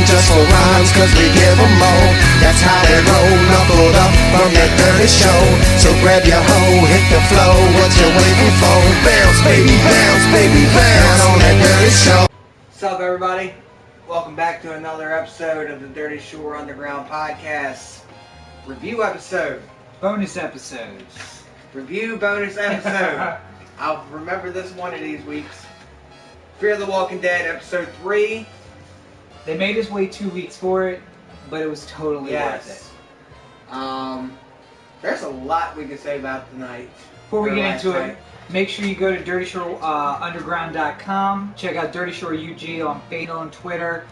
just for rhymes, cause we give them more. That's how we roll, knuckled up from that dirty show. So grab your hoe, hit the flow, what you waiting for? Bounce, baby, bounce on that dirty show. What's up, everybody? Welcome back to another episode of the Dirty Shore Underground Podcast. Review episode. Bonus episodes. Review bonus episode. I'll remember this one of these weeks. Fear the Walking Dead, episode 3. They made us wait 2 weeks for it, but it was totally worth it. There's a lot we could say about tonight. Before we get into it, make sure you go to DirtyShoreUnderground.com. Check out Dirty Shore UG on Facebook and Twitter,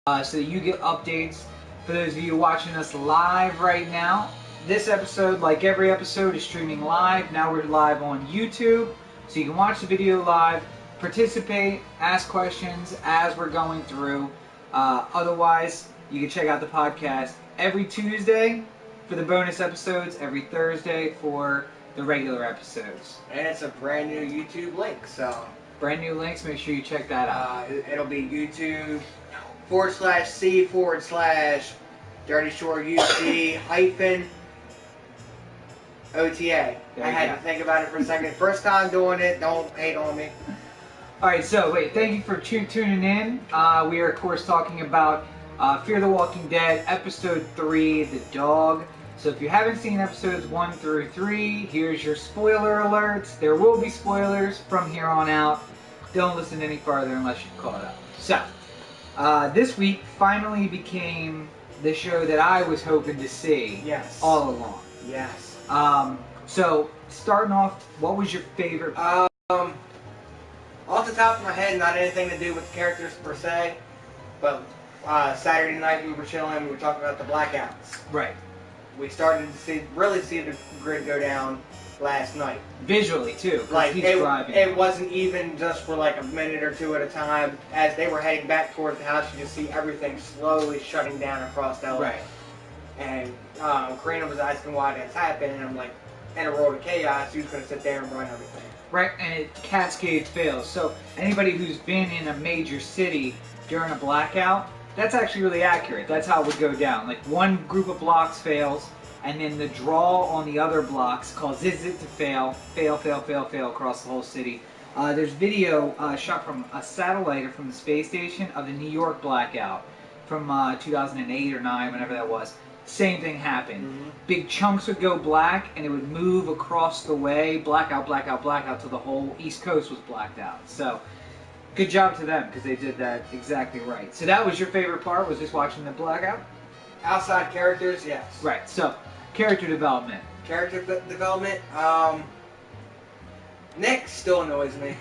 so that you get updates. For those of you watching us live right now, this episode, like every episode, is streaming live. Now we're live on YouTube, so you can watch the video live, participate, ask questions as we're going through. Otherwise, you can check out the podcast every Tuesday for the bonus episodes, every Thursday for the regular episodes. And it's a brand new YouTube link, so... Brand new links, make sure you check that out. It'll be YouTube/C/Dirty Shore UC hyphen OTA. I had to think about it for a second. First time doing it, don't hate on me. Alright, so wait, thank you for tuning in. We are, of course, talking about Fear the Walking Dead, Episode 3, The Dog. So if you haven't seen Episodes 1 through 3, here's your spoiler alerts. There will be spoilers from here on out. Don't listen any farther unless you've caught up. So, this week finally became the show that I was hoping to see all along. Yes. So, starting off, what was your favorite? Off the top of my head, not anything to do with the characters per se, but Saturday night we were chilling, we were talking about the blackouts. Right. We started to really see the grid go down last night. Visually too, like he's driving. It wasn't even just for like a minute or two at a time. As they were heading back towards the house, you just see everything slowly shutting down across LA. Right. And Karina was asking why that's happening, and I'm like, in a world of chaos, who's going to sit there and run everything? Right, and it cascade fails. So anybody who's been in a major city during a blackout, that's actually really accurate. That's how it would go down. Like one group of blocks fails, and then the draw on the other blocks causes it to fail across the whole city. There's video shot from a satellite or from the space station of the New York blackout from 2008 or 9, whenever that was. Same thing happened. Mm-hmm. Big chunks would go black, and it would move across the way, blackout, till the whole East Coast was blacked out. So, good job to them, because they did that exactly right. So that was your favorite part, was just watching the blackout? Outside characters, yes. Right, so, character development. Character development, Nick still annoys me.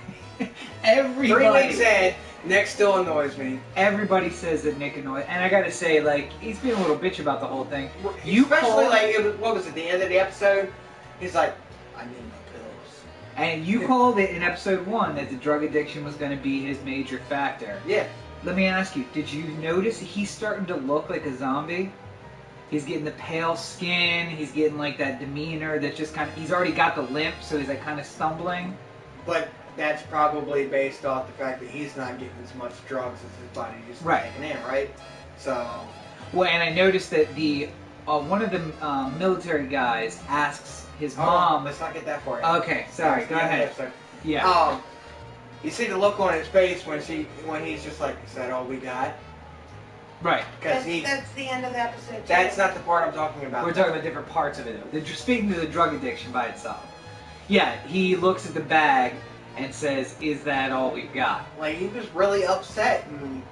Everybody. 3 weeks in, Nick still annoys me. Everybody says that Nick annoys, and I gotta say, like, he's being a little bitch about the whole thing. Especially, like, what was it, the end of the episode? He's like, I need my pills. And you called it in episode 1 that the drug addiction was going to be his major factor. Yeah. Let me ask you, did you notice he's starting to look like a zombie? He's getting the pale skin, he's getting like that demeanor that just kind of, he's already got the limp, so he's like kind of stumbling. But that's probably based off the fact that he's not getting as much drugs as his body used to be taking in, right? So... Well, and I noticed that the one of the military guys asks his mom... Let's not get that far yet. Okay, sorry, go ahead. Yeah. You see the look on his face when he's just like, is that all we got? Right. That's the end of the episode. That's not the part I'm talking about. We're talking about different parts of it, though. Speaking to the drug addiction by itself. Yeah, he looks at the bag and says, is that all we've got? Like, he was really upset, and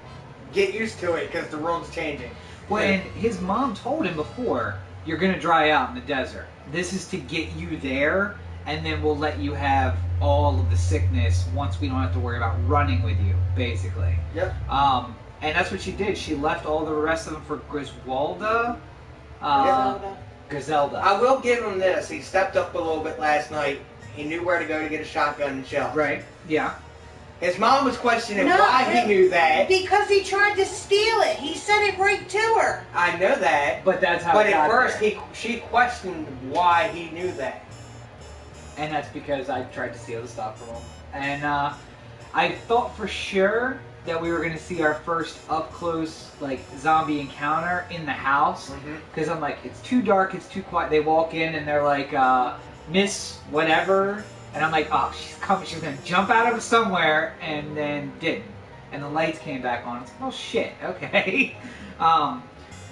get used to it, because the world's changing. Well, and his mom told him before, you're going to dry out in the desert. This is to get you there, and then we'll let you have all of the sickness once we don't have to worry about running with you, basically. Yep. And that's what she did. She left all the rest of them for Griselda. Griselda. I will give him this. He stepped up a little bit last night. He knew where to go to get a shotgun and shells. Right. Yeah. His mom was questioning why he knew that. Because he tried to steal it. He said it right to her. I know that. But that's how. But at first, she questioned why he knew that. And that's because I tried to steal the stuff from him. And I thought for sure that we were gonna see our first up close like zombie encounter in the house, because I'm like, it's too dark, it's too quiet. They walk in and they're like, Miss whatever, and I'm like, oh, she's coming, she's gonna jump out of somewhere, and then didn't, and the lights came back on. It's like, oh shit, okay.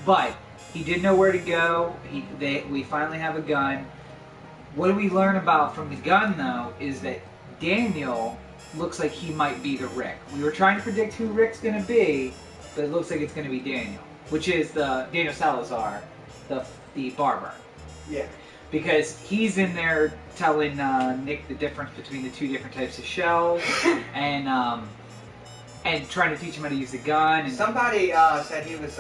But he did know where to go. We finally have a gun. What do we learn about from the gun though is that Daniel looks like he might be the Rick. We were trying to predict who Rick's gonna be, but it looks like it's gonna be Daniel, which is the Daniel Salazar, the barber. Yeah. Because he's in there telling Nick the difference between the two different types of shells, and trying to teach him how to use the gun. And Somebody said he was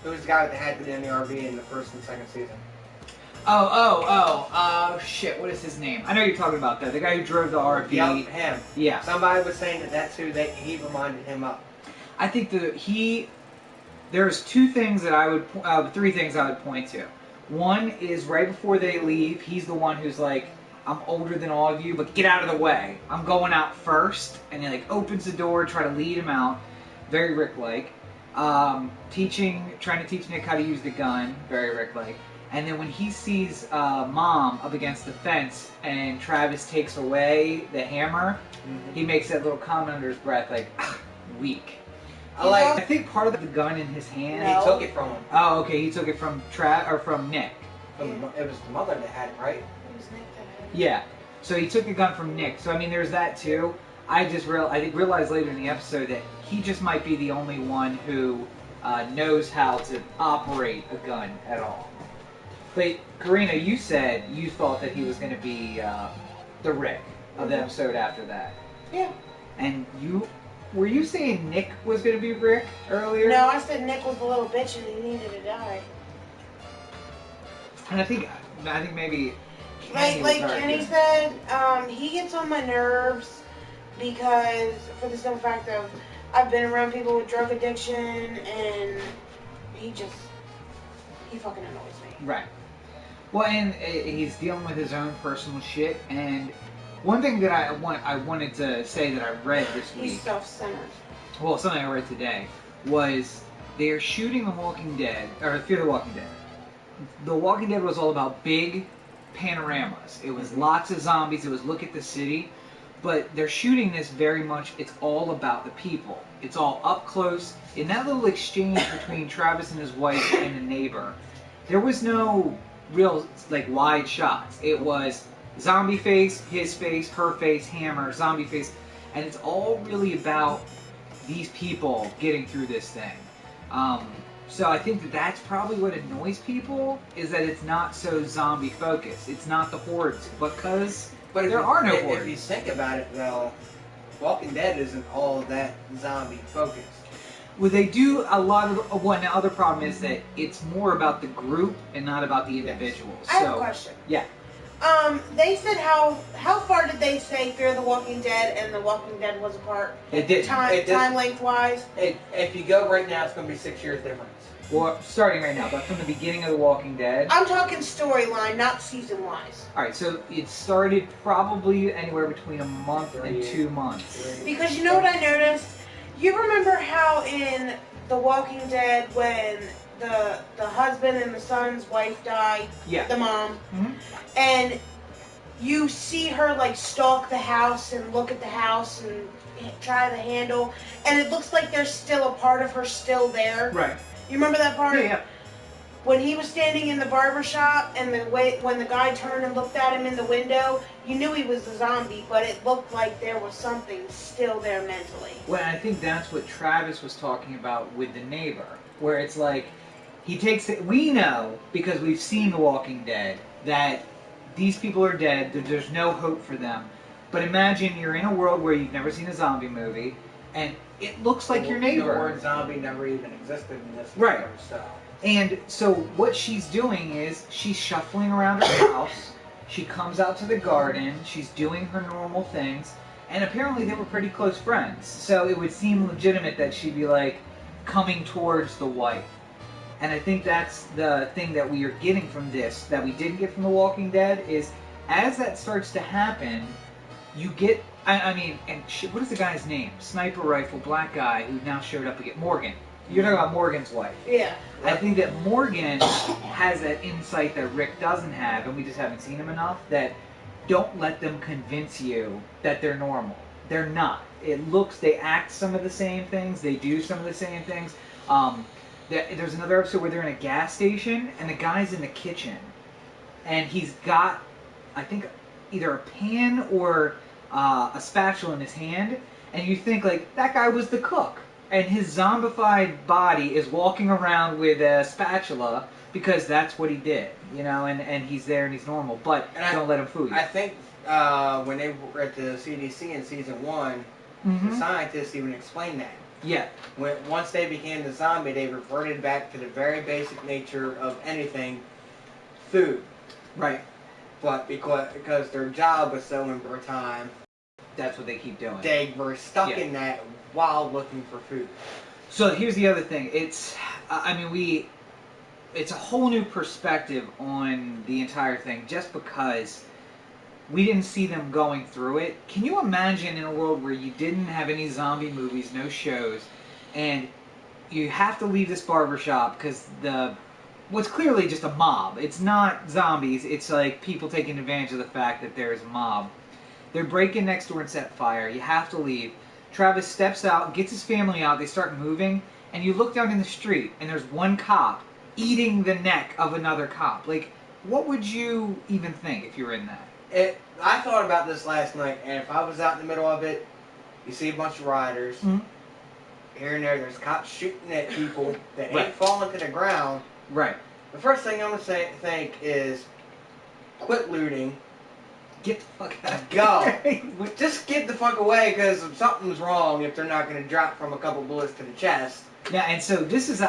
who was the guy with the hat that did in the RV in the first and second season. Shit, what is his name? I know you're talking about that. The guy who drove the RV. Yep, him. Yeah. Somebody was saying that that's who he reminded him of. I think there's three things I would point to. One is right before they leave, he's the one who's like, I'm older than all of you, but get out of the way. I'm going out first. And he like opens the door, try to lead him out. Very Rick-like. Trying to teach Nick how to use the gun. Very Rick-like. And then when he sees Mom up against the fence and Travis takes away the hammer, he makes that little comment under his breath like, weak. I think part of the gun in his hand. He took it from him. Oh, okay. He took it from Nick. It was the mother that had it, right? It was Nick that had it. Yeah. So he took the gun from Nick. So I mean, there's that too. I realized later in the episode that he just might be the only one who knows how to operate a gun at all. But Karina, you said you thought that he was going to be the Rick of the episode after that. Yeah. And were you saying Nick was going to be Rick earlier? No, I said Nick was a little bitch and he needed to die. And I think maybe Like Kenny said, he gets on my nerves because for the simple fact of I've been around people with drug addiction and he fucking annoys me. Right. Well, and he's dealing with his own personal shit. And one thing that I wanted to say that I read this week. He's self-centered. Well, something I read today was they're shooting The Walking Dead, or Fear the Walking Dead. The Walking Dead was all about big panoramas. It was lots of zombies. It was look at the city. But they're shooting this very much, it's all about the people. It's all up close. In that little exchange between Travis and his wife and the neighbor, there was no real like wide shots. It was zombie face, his face, her face, hammer, zombie face. And it's all really about these people getting through this thing. So I think that's probably what annoys people, is that it's not so zombie focused. It's not the hordes, because there are no hordes. If you think about it, though, Walking Dead isn't all that zombie focused. Well, they do a lot of. One other problem is that it's more about the group and not about the individuals. I have a question. Yeah. They said how far did they say Fear the Walking Dead and The Walking Dead was apart? It did. Time length wise? If you go right now, it's going to be 6 years difference. Well, starting right now, but from the beginning of The Walking Dead. I'm talking storyline, not season wise. Alright, so it started probably anywhere between a month and 2 months. Because you know what I noticed? You remember how in The Walking Dead when the husband and the son's wife died, Yeah. the mom, Mhm. and you see her like stalk the house and look at the house and try the handle, and it looks like there's still a part of her still there. Right. You remember that part? Yeah. When he was standing in the barber shop and when the guy turned and looked at him in the window, you knew he was a zombie, but it looked like there was something still there mentally. Well, I think that's what Travis was talking about with the neighbor, where it's like, he takes it, we know, because we've seen The Walking Dead, that these people are dead, that there's no hope for them. But imagine you're in a world where you've never seen a zombie movie, and it looks like your neighbor. The word zombie never even existed in this Right. universe, so. And so what she's doing is she's shuffling around her house. She comes out to the garden. She's doing her normal things. And apparently they were pretty close friends. So it would seem legitimate that she'd be like coming towards the wife. And I think that's the thing that we are getting from this, that we didn't get from The Walking Dead, is as that starts to happen, you get I mean, and shit, what is the guy's name? Sniper rifle, black guy who now showed up again. Morgan. You're talking about Morgan's wife. Yeah. I think that Morgan has that insight that Rick doesn't have, and we just haven't seen him enough, that don't let them convince you that they're normal. They're not. They act some of the same things, they do some of the same things. There's another episode where they're in a gas station, and the guy's in the kitchen, and he's got, I think, either a pan or a spatula in his hand, and you think, like, that guy was the cook. And his zombified body is walking around with a spatula because that's what he did, you know, and he's there and he's normal, but don't let him fool you. I think when they were at the CDC in season 1, the scientists even explained that. Yeah. Once they became the zombie, they reverted back to the very basic nature of anything, food. Right. But because their job was so in time, that's what they keep doing. They were stuck in that while looking for food. So here's the other thing. It's a whole new perspective on the entire thing just because we didn't see them going through it. Can you imagine in a world where you didn't have any zombie movies, no shows, and you have to leave this barbershop because what's clearly just a mob. It's not zombies. It's like people taking advantage of the fact that there's a mob. They're breaking next door and set fire. You have to leave. Travis steps out, gets his family out, they start moving, and you look down in the street, and there's one cop eating the neck of another cop. Like, what would you even think if you were in that? I thought about this last night, and if I was out in the middle of it, you see a bunch of rioters. Here and there's cops shooting at people that ain't falling to the ground. Right. The first thing I'm going to think is, quit looting. Get the fuck out. Go. Just get the fuck away because something's wrong if they're not going to drop from a couple bullets to the chest. Yeah, and so this is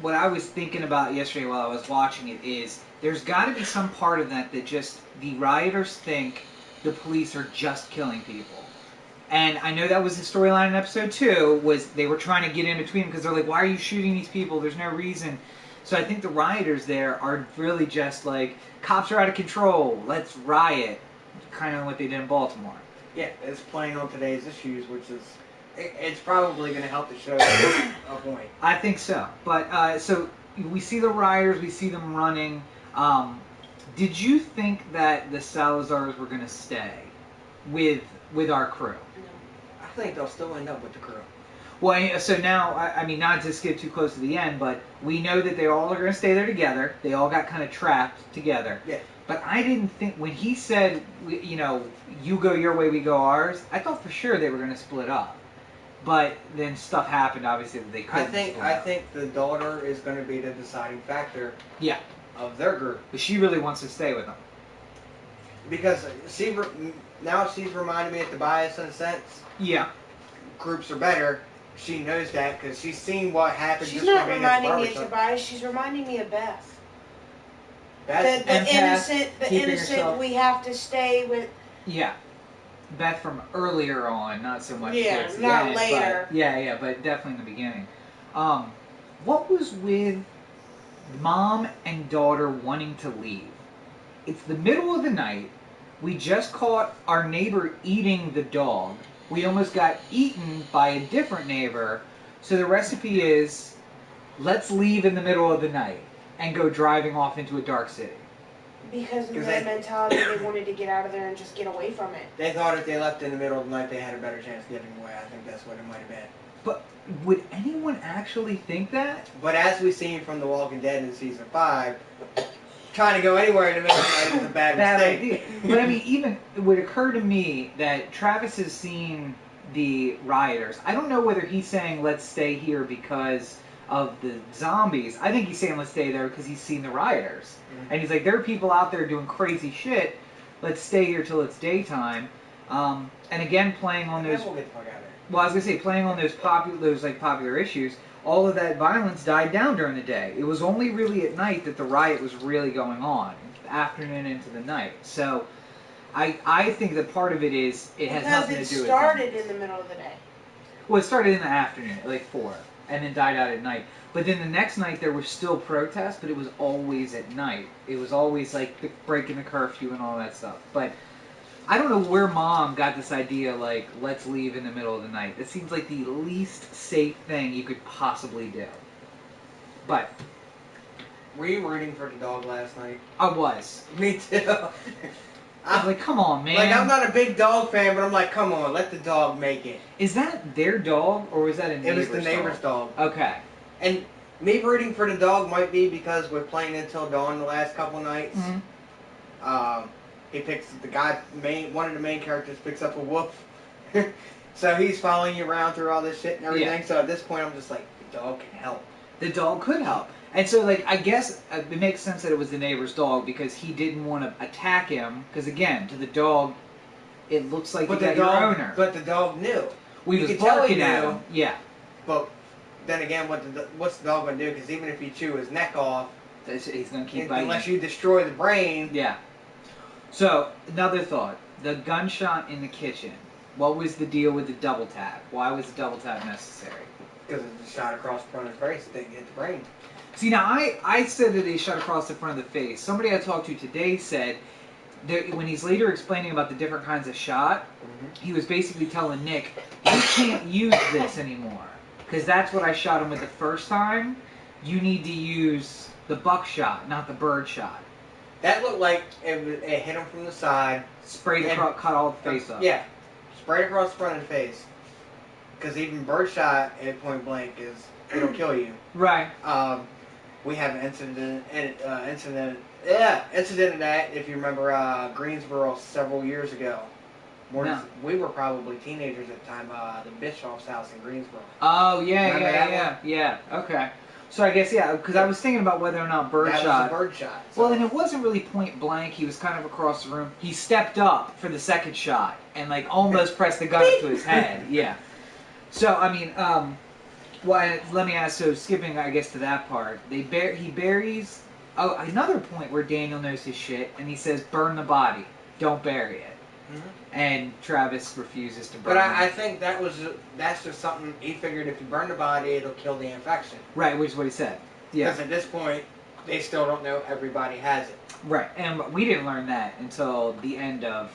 what I was thinking about yesterday while I was watching it is there's got to be some part of that just the rioters think the police are just killing people. And I know that was the storyline in episode 2 was they were trying to get in between because they're like, why are you shooting these people? There's no reason. So I think the rioters there are really just like, cops are out of control, let's riot. Kind of what they did in Baltimore. Yeah, it's playing on today's issues, which is, it's probably going to help the show a point. I think so. But, so we see the rioters, we see them running. Did you think that the Salazars were going to stay with our crew? I think they'll still end up with the crew. Well, so now, I mean, not to skip too close to the end, but we know that they all are going to stay there together. They all got kind of trapped together. Yeah. But I didn't think, when he said, you know, you go your way, we go ours, I thought for sure they were going to split up. But then stuff happened, obviously, that they couldn't split up. I think the daughter is going to be the deciding factor of their group. But she really wants to stay with them. Because now she's reminded me of Tobias in a sense. Yeah. Groups are better. She knows that because she's seen what happened. She's not reminding me of Tobias. She's reminding me of Beth. Beth? The innocent we have to stay with. Yeah. Beth from earlier on, not so much towards the not end, later. But, but definitely in the beginning. What was with mom and daughter wanting to leave? It's the middle of the night. We just caught our neighbor eating the dog. We almost got eaten by a different neighbor. So the recipe is, let's leave in the middle of the night and go driving off into a dark city. Because of that mentality, they wanted to get out of there and just get away from it. They thought if they left in the middle of the night, they had a better chance of getting away. I think that's what it might have been. But would anyone actually think that? But as we've seen from The Walking Dead in Season 5, trying to go anywhere in the middle of the night is a bad mistake. Idea. But I mean, even it would occur to me that Travis has seen the rioters. I don't know whether he's saying let's stay here because of the zombies. I think he's saying let's stay there because he's seen the rioters. Mm-hmm. And he's like, there are people out there doing crazy shit. Let's stay here till it's daytime. And again, playing on those. We'll get the fuck out of there. Well, I was gonna say, playing on those popular issues. All of that violence died down during the day. It was only really at night that the riot was really going on, the afternoon into the night. So, I think that part of it is it has nothing to do with. Because it started in the middle of the day. Well, it started in the afternoon, like 4, and then died out at night. But then the next night there was still protests, but it was always at night. It was always like breaking the curfew and all that stuff. But I don't know where Mom got this idea, like, let's leave in the middle of the night. It seems like the least safe thing you could possibly do. But Were you rooting for the dog last night? I was. Me too. I was like, come on, man. Like, I'm not a big dog fan, but I'm like, come on, let the dog make it. Is that their dog, or was that a It neighbor's was the neighbor's dog. Okay. And me rooting for the dog might be because we're playing Until Dawn the last couple nights. Mm-hmm. He picks the guy, one of the main characters picks up a wolf. So he's following you around through all this shit and everything. Yeah. So at this point, I'm just like, the dog can help. The dog could help. And so, like, I guess it makes sense that it was the neighbor's dog because he didn't want to attack him. Because, again, to the dog, it looks like you got your owner. But the dog knew. We you was could tell he barking at knew. him. Yeah. But then again, what's the dog going to do? Because even if you chew his neck off, He's going to keep biting. unless you destroy the brain. Yeah. So, another thought. The gunshot in the kitchen. What was the deal with the double tap? Why was the double tap necessary? Because it just shot across the front of his face, it didn't hit the brain. See, now, I said that he shot across the front of the face. Somebody I talked to today said that when he's later explaining about the different kinds of shot, he was basically telling Nick, you can't use this anymore. Because that's what I shot him with the first time. You need to use the buckshot, not the bird shot. That looked like it hit him from the side. Sprayed And- across, cut all the face up. Yeah. Sprayed across the front of the face. Because even birdshot at point blank it'll kill you. Right. We have an incident of that, if you remember, Greensboro several years ago. No. We were probably teenagers at the time, the Bischoff's house in Greensboro. Oh, yeah, Remember that yeah. Okay. So I guess, yeah, because I was thinking about whether or not bird That shot. was a birdshot. So. Well, and it wasn't really point blank. He was kind of across the room. He stepped up for the second shot and, like, almost pressed the gun up to his head. Yeah. So, I mean, well, let me ask, so skipping, I guess, to that part, he buries, another point where Daniel knows his shit, and he says, burn the body, don't bury it. And Travis refuses to burn But it. I think that's just something he figured if you burn the body, it'll kill the infection. Right, which is what he said. Yeah. Because at this point, they still don't know everybody has it. Right, and we didn't learn that until the end of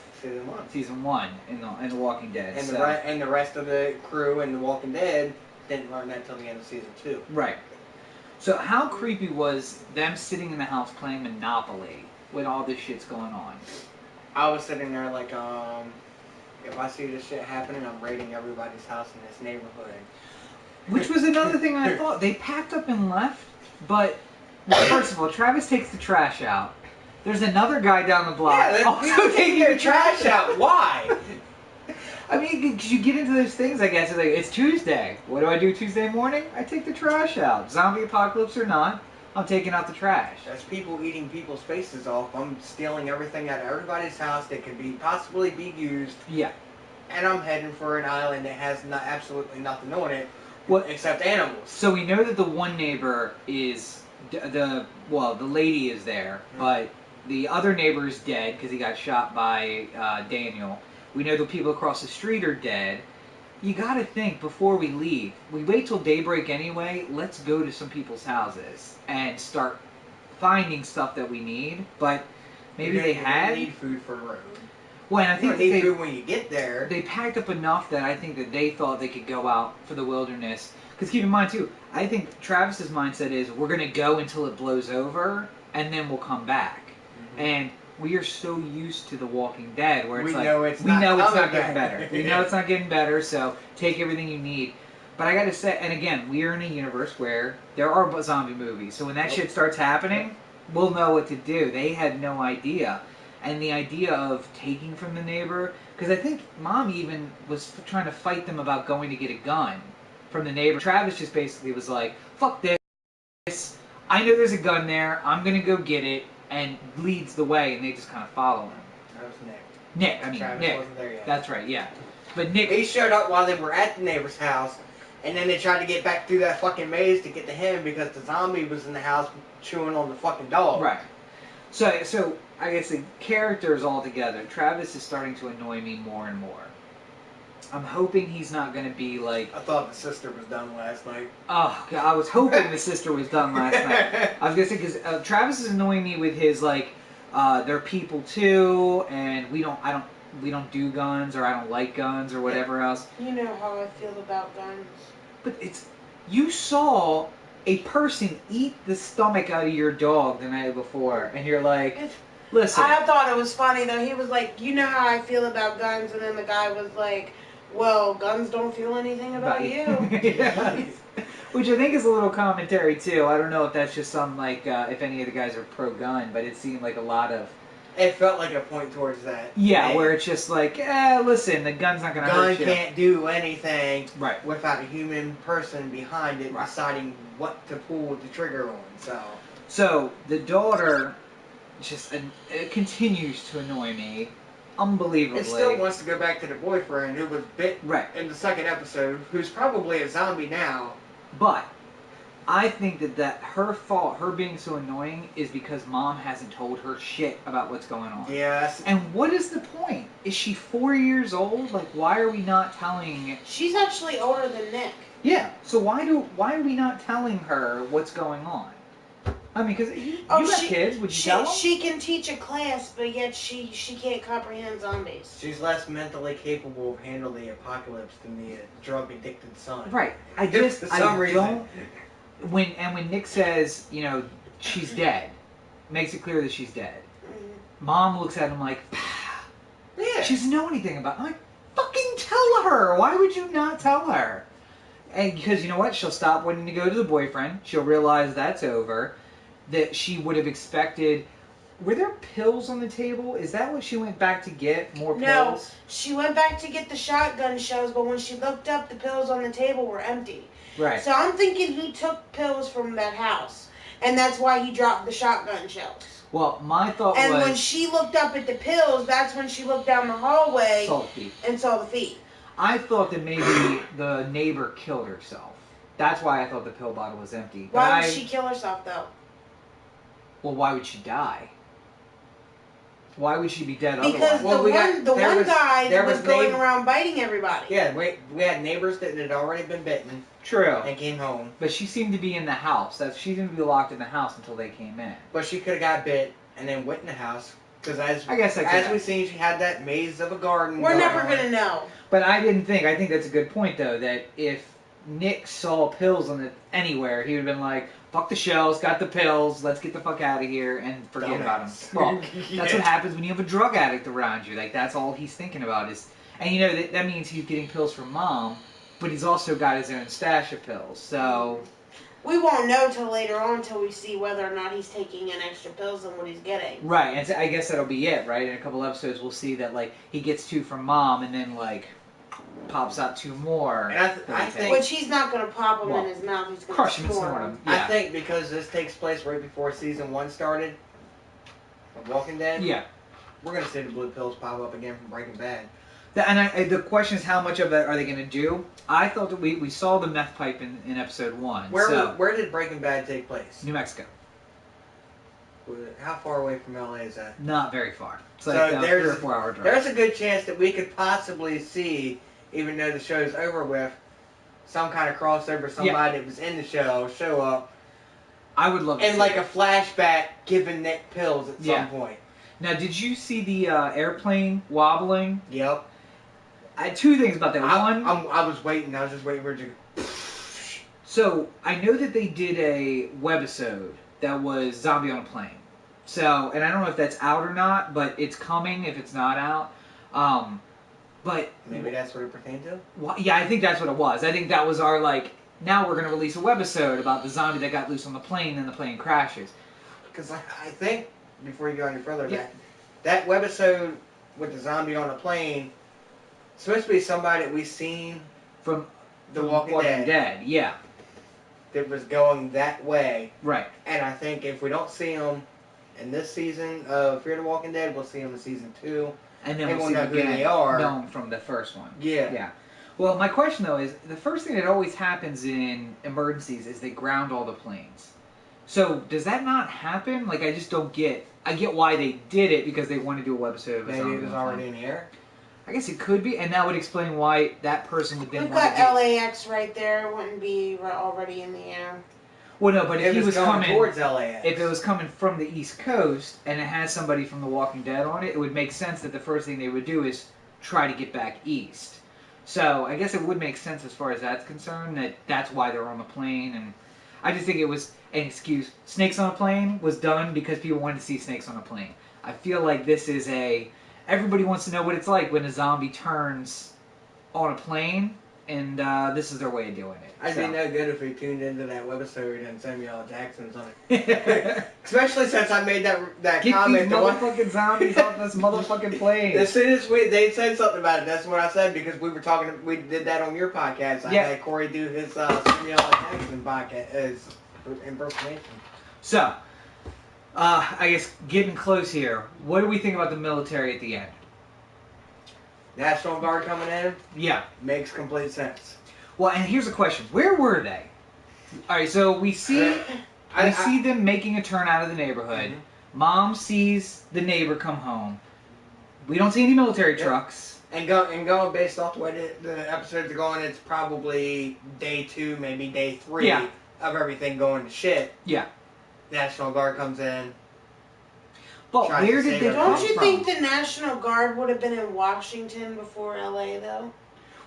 Season 1. in the Walking Dead. And, so. the rest of the crew in The Walking Dead didn't learn that until the end of Season 2. Right. So how creepy was them sitting in the house playing Monopoly when all this shit's going on? I was sitting there like, if I see this shit happening, I'm raiding everybody's house in this neighborhood. Which was another thing I thought. They packed up and left, but first of all, Travis takes the trash out. There's another guy down the block also taking their trash out. Why? I mean, because you get into those things, I guess. It's like, it's Tuesday. What do I do Tuesday morning? I take the trash out. Zombie apocalypse or not, I'm taking out the trash. That's people eating people's faces off. I'm stealing everything out of everybody's house that could possibly be used. Yeah. And I'm heading for an island that has absolutely nothing on it, What? except animals. So we know that the one neighbor is the lady is there, but the other neighbor is dead because he got shot by Daniel. We know the people across the street are dead. You gotta think before we leave. We wait till daybreak anyway. Let's go to some people's houses and start finding stuff that we need. But maybe they had. need food for the road. Well, and I You think don't that need they, food when you get there. they packed up enough that I think that they thought they could go out for the wilderness. Because keep in mind too, I think Travis's mindset is we're gonna go until it blows over, and then we'll come back. And we are so used to The Walking Dead, where it's We like know it's we not know it's coming not getting back. better. We know it's not getting better, so take everything you need. But I gotta say, and again, we are in a universe where there are zombie movies, so when that shit starts happening, we'll know what to do. They had no idea. And the idea of taking from the neighbor, because I think Mom even was trying to fight them about going to get a gun from the neighbor. Travis just basically was like, fuck this, I know there's a gun there, I'm gonna go get it, and leads the way, and they just kind of follow him. That was Nick. Nick, Travis wasn't there yet. That's right, yeah. But Nick, He showed up while they were at the neighbor's house, and then they tried to get back through that fucking maze to get to him because the zombie was in the house chewing on the fucking dog. right. So I guess the characters all together, Travis is starting to annoy me more and more. I'm hoping he's not going to be like, I thought the sister was done last night. oh, God, I was hoping the sister was done last night. I was going to say, because Travis is annoying me with his, like, they're people too, and we don't do guns, or I don't like guns, or whatever else. You know how I feel about guns. But you saw a person eat the stomach out of your dog the night before, and you're like, listen. I thought it was funny though. He was like, you know how I feel about guns, and then the guy was like, well, guns don't feel anything about you. Yes. Which I think is a little commentary too. I don't know if that's just some if any of the guys are pro-gun, but it seemed like a lot of. It felt like a point towards that. Yeah, where it's just like, listen, the gun's not gonna hurt you. Gun can't do anything Right. without a human person behind it deciding what to pull the trigger on. So the daughter just it continues to annoy me, unbelievably. It still wants to go back to the boyfriend who was bit Right. in the second episode, who's probably a zombie now. But I think that her fault, her being so annoying, is because mom hasn't told her shit about what's going on. Yes. And what is the point? Is she 4 years old? Like, why are we not telling? She's actually older than Nick. Yeah. So why are we not telling her what's going on? I mean, because you have kids. Would you tell them? She can teach a class, but yet she can't comprehend zombies. She's less mentally capable of handling the apocalypse than the drug-addicted son. Right. For some reason. When Nick says, she's dead, makes it clear that she's dead. Mm-hmm. Mom looks at him like, Yeah. she doesn't know anything about it. I'm like, fucking tell her. Why would you not tell her? And because you know what? She'll stop wanting to go to the boyfriend. She'll realize that's over. That she would have expected. Were there pills on the table? Is that what she went back to get? More pills? No, she went back to get the shotgun shells, but when she looked up, the pills on the table were empty. Right. So I'm thinking he took pills from that house, and that's why he dropped the shotgun shells. Well, my thought And was... when she looked up at the pills, that's when she looked down the hallway saw the feet. and saw the feet. I thought that maybe the neighbor killed herself. That's why I thought the pill bottle was empty. Why would she kill herself, though? Well, why would she die? Why would she be dead Because otherwise? Well, the one guy there was was going neighbor- around biting everybody. Yeah, we had neighbors that had already been bitten True. and came home. But she seemed to be in the house. She seemed to be locked in the house until they came in. But she could have got bit and then went in the house. Because I guess I could as have. we've seen, she had that maze of a garden. We're going never on. going to know. But I think that's a good point, though, that if Nick saw pills on it anywhere, he would have been like, fuck the shells, got the pills, let's get the fuck out of here and forget about him. Dumbass. Well, Yeah. that's what happens when you have a drug addict around you. Like, that's all he's thinking about is... And, that means he's getting pills from mom, but he's also got his own stash of pills, so... We won't know till later on until we see whether or not he's taking in extra pills and what he's getting. Right, and I guess that'll be it, right? In a couple episodes, we'll see that, he gets 2 from mom, and then, pops out 2 more. And I think... Which he's not going to pop them Well, in his mouth. He's going crush to him and snort snort them. him. Yeah. I think because this takes place right before season 1 started of Walking Dead, Yeah. we're going to see the blue pills pop up again from Breaking Bad. The question is, how much of that are they going to do? I thought that we saw the meth pipe in episode 1. Where did Breaking Bad take place? New Mexico. How far away from LA is that? Not very far. It's So like a 3 or there's- 4 hour drive. There's a good chance that we could possibly see, even though the show's over with, some kind of crossover, somebody that was in the show show up, I would love to and see like it. a flashback giving Nick pills at Yeah. some point. Now, did you see the airplane wobbling? Yep. I had 2 things about that. One, I was waiting. I was just waiting for it to. so I know that they did a webisode that was Zombie on a Plane. So, and I don't know if that's out or not, but it's coming if it's not out. But Maybe that's what it pertained to. yeah, I think that's what it was. I think that was our now we're gonna release a webisode about the zombie that got loose on the plane and the plane crashes. Because I think, before you go any further, Yeah. that webisode with the zombie on a plane, supposed to be somebody that we've seen From The Walking Dead. Yeah, that was going that way. right. And I think if we don't see them in this season of Fear the Walking Dead, we'll see them in season 2. And then And we'll we'll see know them who again, they are. known from the first one. Yeah. Yeah. Well, my question though is the first thing that always happens in emergencies is they ground all the planes. So does that not happen? I just don't get. I get why they did it because they wanted to do a webisode of a Maybe zombie it was on a plane. already in the air. I guess it could be, and that would explain why that person would then We've want got to get. LAX right there. It wouldn't be already in the air. Well, no, but if he was going coming towards LAX. if it was coming from the East Coast and it has somebody from The Walking Dead on it, it would make sense that the first thing they would do is try to get back east. So I guess it would make sense as far as that's concerned that that's why they're on the plane. And I just think it was an excuse. Snakes on a Plane was done because people wanted to see snakes on a plane. I feel like this is everybody wants to know what it's like when a zombie turns on a plane, and this is their way of doing it. I'd be no good if we tuned into that webisode and Samuel L. Jackson's on it. Especially since I made that Get comment. these motherfucking zombies off this motherfucking plane. As soon as they said something about it, that's what I said because we were talking. We did that on your podcast. I had Corey do his Samuel L. Jackson podcast as impersonation. So, I guess getting close here. What do we think about the military at the end? National Guard coming in Yeah. makes complete sense. Well, and here's a question: where were they? All right, so we see see them making a turn out of the neighborhood. Mm-hmm. Mom sees the neighbor come home. We don't see any military trucks. And going based off the way the episodes are going, it's probably day 2, maybe day 3 of everything going to shit. Yeah. National Guard comes in. But Tries where to did save they her. come Don't you from? think the National Guard would have been in Washington before LA though?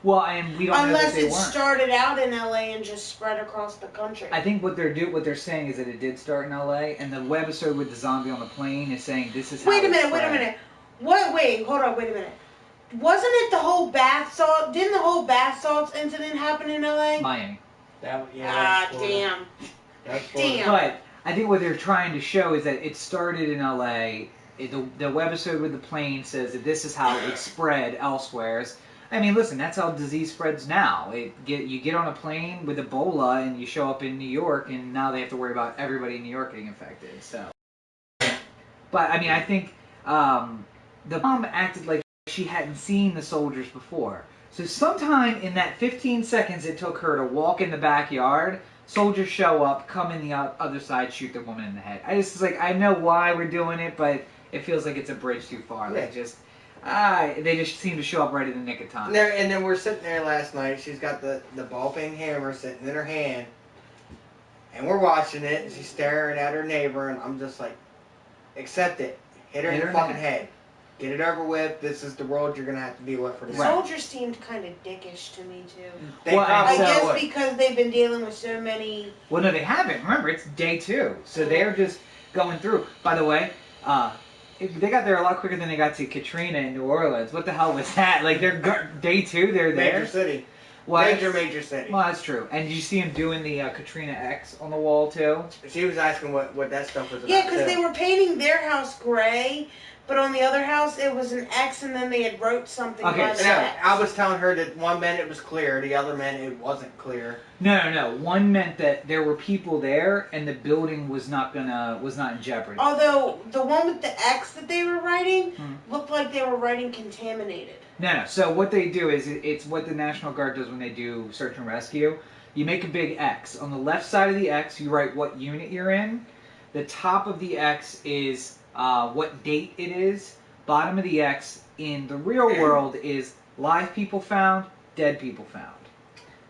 Well, and we don't know Unless that they it weren't. started out in LA and just spread across the country. I think what they're saying is that it did start in LA, and the webisode with the zombie on the plane is saying this is how Wait a it minute, wait a spread. minute. What? Wait, hold on, wait a minute. Wasn't it the whole bath salt? Didn't the whole bath salts incident happen in LA? Miami. Ah, damn. Damn. But I think what they're trying to show is that it started in LA. The webisode with the plane says that this is how it spread elsewhere. I mean, listen, that's how disease spreads now. You get on a plane with Ebola and you show up in New York, and now they have to worry about everybody in New York getting infected. So, but I mean, I think the mom acted like she hadn't seen the soldiers before. So sometime in that 15 seconds it took her to walk in the backyard, soldiers show up, come in the other side, shoot the woman in the head. I just was like, I know why we're doing it, but it feels like it's a bridge too far. Yeah. They just seem to show up right in the nick of time. And then we're sitting there last night. She's got the ball peen hammer sitting in her hand, and we're watching it. And she's staring at her neighbor, and I'm just like, accept it. Hit her in the fucking head. Get it over with. This is the world you're gonna have to deal with for The the soldiers seemed kind of dickish to me too. They Well, probably I guess would. because they've been dealing with so many. Well, no, they haven't. Remember, it's day 2, so they're just going through. By the way, they got there a lot quicker than they got to Katrina in New Orleans. What the hell was that? Like, they're day 2, they're there. Major city. Well, Major city. Well, that's true. And did you see him doing the Katrina X on the wall too? She was asking what that stuff was about. Yeah, because too. they were painting their house gray, but on the other house it was an X, and then they had wrote something Okay, by the No, X. I was telling her that one meant it was clear, the other meant it wasn't clear. No. One meant that there were people there, and the building was not in jeopardy. Although the one with the X that they were writing Hmm. looked like they were writing contaminated. No. So what they do is it's what the National Guard does when they do search and rescue. You make a big X. On the left side of the X, you write what unit you're in. The top of the X is what date it is. Bottom of the X in the real world is live people found, dead people found.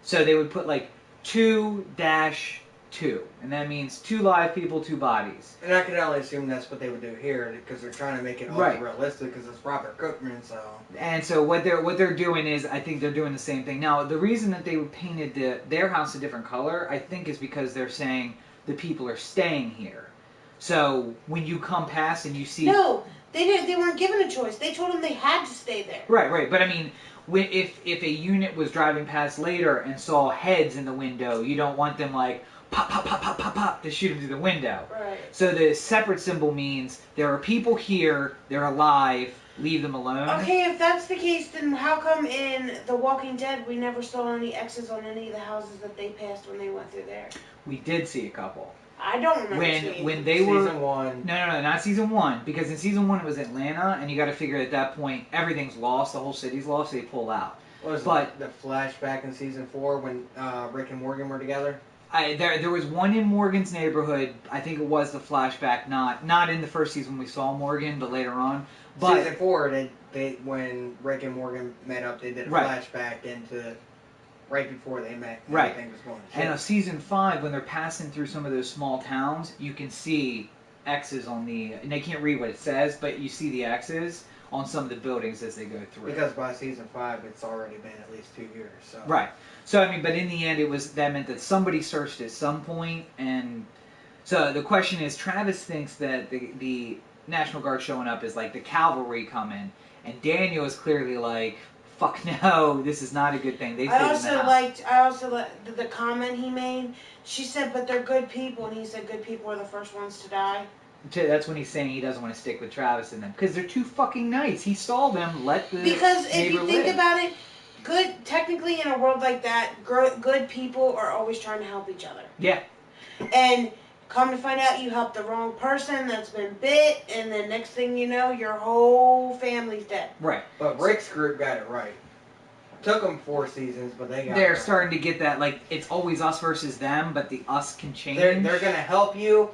So they would put like 2-2, and that means 2 live people, 2 bodies. And I can only assume that's what they would do here because they're trying to make it Right. realistic because it's Robert Cookman, so. And so what they're doing is, I think they're doing the same thing. Now, the reason that they painted their house a different color, I think, is because they're saying the people are staying here. So when you come past and you see, No, they didn't. They weren't given a choice. They told them they had to stay there. right. But I mean, if a unit was driving past later and saw heads in the window, you don't want them like pop to shoot them through the window. Right. So the separate symbol means there are people here, they're alive, leave them alone. Okay, if that's the case, then how come in The Walking Dead we never saw any X's on any of the houses that they passed when they went through there? We did see a couple. I don't remember seeing When them. they were Season 1. No, not season 1, because in season 1 it was Atlanta, and you got to figure at that point everything's lost, the whole city's lost, so they pull out. Was But- the flashback in season 4 when Rick and Morgan were together? There was one in Morgan's neighborhood. I think it was the flashback, not in the first season we saw Morgan, but later on. But Season 4, they when Rick and Morgan met up, they did a Right. flashback into right before they met. Right. Everything was going to shit. And season 5, when they're passing through some of those small towns, you can see X's on the, and they can't read what it says, but you see the X's on some of the buildings as they go through. Because by season 5, it's already been at least 2 years. So. Right. So I mean, but in the end, that meant that somebody searched at some point, and so the question is, Travis thinks that the National Guard showing up is like the cavalry coming, and Daniel is clearly like, fuck no, this is not a good thing. I also liked the comment he made. She said, but they're good people, and he said good people are the first ones to die. That's when he's saying he doesn't want to stick with Travis and them because they're too fucking nice. He saw them let the because if neighbor you think live. about it, technically in a world like that, good people are always trying to help each other. Yeah. And come to find out, you helped the wrong person that's been bit, and then next thing you know, your whole family's dead. Right. But Rick's group got it right. Took them 4 seasons, but they got They're it right. starting to get that, like, it's always us versus them, but the us can change. They're going to help you,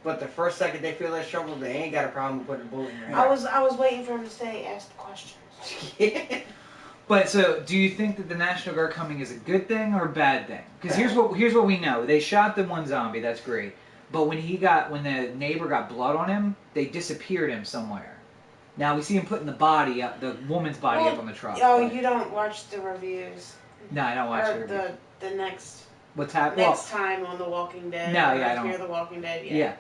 but the first second they feel that trouble, they ain't got a problem with putting a bullet in your head. I was waiting for him to say, ask the questions. But so, do you think that the National Guard coming is a good thing or a bad thing? Because here's what we know: they shot the one zombie. That's great. But when the neighbor got blood on him, they disappeared him somewhere. Now we see him putting the woman's body up on the truck. Oh, but, you don't watch the reviews. No, I don't watch Or it. the next What's happening? next time on The Walking Dead. No, or yeah, I don't. Fear the Walking Dead. Yeah.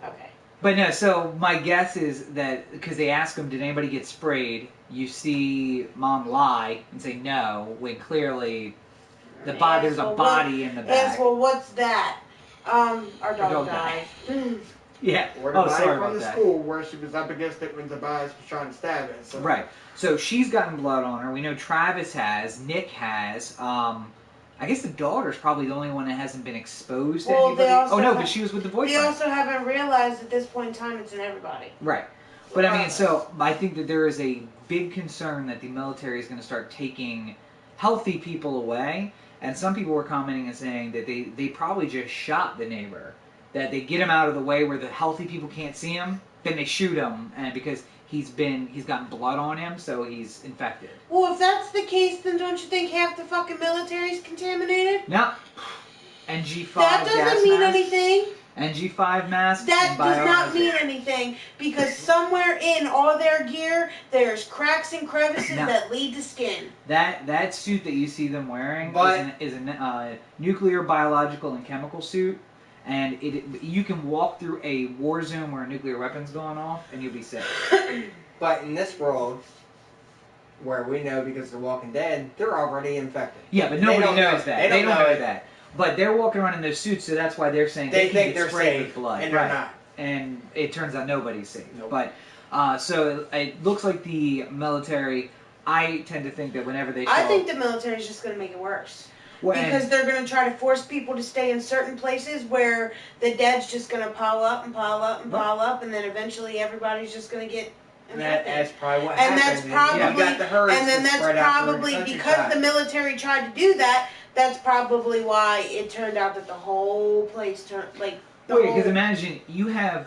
Okay. But no, so my guess is that because they ask him, did anybody get sprayed? You see Mom lie and say no, when clearly there's a body in the back. Well, what's that? Our dog died. Yeah. Or the body sorry from about the that. school where she was up against it when Tobias was trying to stab it. So. Right. So she's gotten blood on her. We know Travis has. Nick has. I guess the daughter's probably the only one that hasn't been exposed to Well, anybody. they also Oh no, have- but she was with the We boyfriend. also haven't realized at this point in time it's in everybody. Right. But I mean, so I think that there is a big concern that the military is going to start taking healthy people away. And some people were commenting and saying that they probably just shot the neighbor. That they get him out of the way where the healthy people can't see him, then they shoot him, and because he's gotten blood on him, so he's infected. Well, if that's the case, then don't you think half the fucking military's contaminated? No. NG5 That gas doesn't mean mask, anything. NG5 mask. That and does not biohazard. mean anything because somewhere in all their gear, there's cracks and crevices No. that lead to skin. That suit that you see them wearing But- is a nuclear, biological, and chemical suit, and you can walk through a war zone where a nuclear weapon's going off, and you'll be safe. But in this world, where we know because of The Walking Dead, they're already infected. Yeah, but They nobody don't knows know- that. they They don't don't know know it. that. But they're walking around in those suits, so that's why they're saying They can think get they're sprayed safe, with blood. and they're Right. not. And it turns out nobody's safe. Nope. But so it looks like the military. I tend to think that whenever they show I think the military's just going to make it worse. when- Because they're going to try to force people to stay in certain places where the dead's just going to pile up and pile up and pile up, and then eventually everybody's just going to get infected. That's probably what And happened. that's you probably, got the herds and then that that's spread out through probably because countryside. the military tried to do that. That's probably why it turned out that the whole place turned like. The Wait, whole, because imagine you have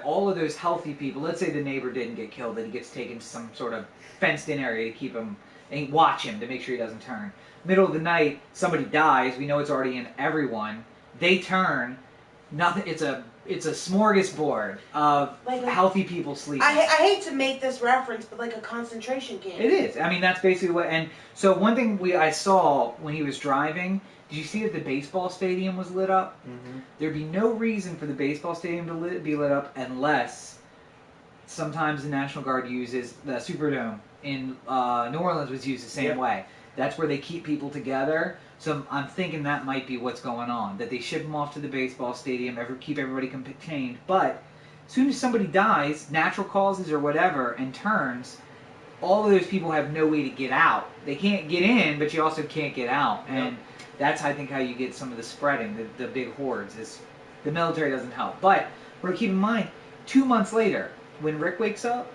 all of those healthy people. Let's say the neighbor didn't get killed, that he gets taken to some sort of fenced-in area to keep him and watch him to make sure he doesn't turn. Middle of the night, somebody dies. We know it's already in everyone. They turn. Nothing. It's a smorgasbord of Like a- healthy people sleeping. I hate to make this reference, but like a concentration camp. It is. I mean, that's basically what. And so one thing I saw when he was driving. Did you see that the baseball stadium was lit up? Mhm. There'd be no reason for the baseball stadium to be lit up unless sometimes the National Guard uses the Superdome in New Orleans was used the same Yep. way. That's where they keep people together. So I'm thinking that might be what's going on. That they ship them off to the baseball stadium, keep everybody contained. But as soon as somebody dies, natural causes or whatever, and turns, all of those people have no way to get out. They can't get in, but you also can't get out. Yep. And that's, I think, how you get some of the spreading, the big hordes, is the military doesn't help. But we're keep in mind, 2 months later, when Rick wakes up,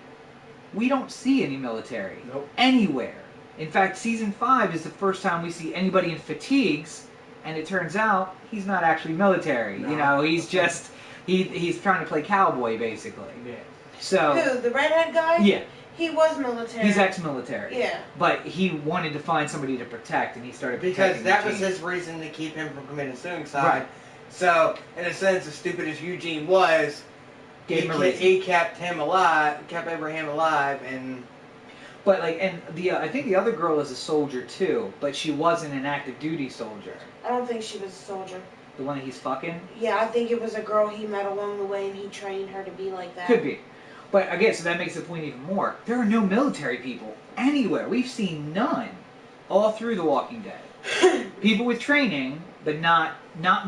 we don't see any military Nope. anywhere. In fact, season 5 is the first time we see anybody in fatigues, and it turns out he's not actually military. No. You know, he's just he's trying to play cowboy basically. Yeah. So Who? The redhead guy? yeah, He was military. He's ex-military. Yeah. But he wanted to find somebody to protect, and he started Because protecting that was Eugene. his reason to keep him from committing suicide. Right. So, in a sense, as stupid as Eugene was, Gave him a reason. he kept him alive, kept Abraham alive, and But like, and the I think the other girl is a soldier too, but she wasn't an active duty soldier. I don't think she was a soldier. The one that he's fucking Yeah, I think it was a girl he met along the way and he trained her to be like that. could be. But again, so that makes the point even more. There are no military people anywhere. We've seen none all through The Walking Dead. People with training, but not